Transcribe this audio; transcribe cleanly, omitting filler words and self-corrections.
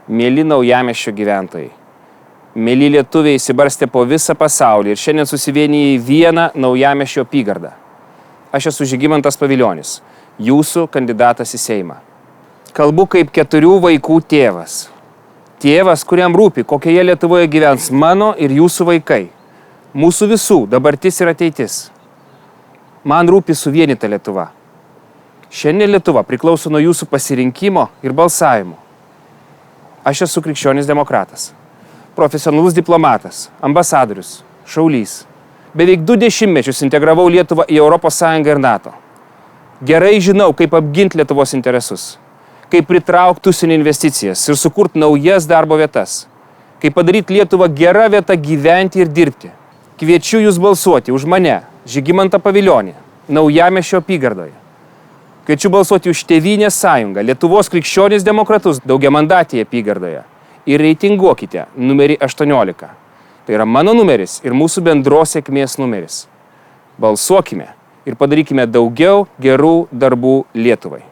Mėly Naujamiesčio gyventojai, mėly lietuviai įsibarstė po visą pasaulį ir šiandien susivienyje į vieną Naujamiesčio apygardą. Aš esu Žygimantas Pavilionis, jūsų kandidatas į Seimą. Kalbu kaip 4 vaikų tėvas. Tėvas, kuriam rūpi, kokioje Lietuvoje gyvens mano ir jūsų vaikai. Mūsų visų dabartis ir ateitis. Man rūpi suvienyta Lietuva. Šiandien Lietuva priklauso nuo jūsų pasirinkimo ir balsavimo. Aš esu krikščionis demokratas, profesionalus diplomatas, ambasadorius, šaulys. Beveik 2 dešimtmečius integravau Lietuvą į ES ir NATO. Gerai žinau, kaip apginti Lietuvos interesus, kaip pritraukti užsienio investicijas ir sukurti naujas darbo vietas, kaip padaryti Lietuvą gerą vietą gyventi ir dirbti. Kviečiu jūs balsuoti už mane, Žygimantą Pavilionį, Naujamiesčio apygardoje. Kviečiu balsuoti už Tėvynės sąjungą, Lietuvos krikščionis demokratus daugiamandatėje apygardoje ir reitinguokite numerį 18. Tai yra mano numeris ir mūsų bendros sėkmės numeris. Balsuokime ir padarykime daugiau gerų darbų Lietuvai.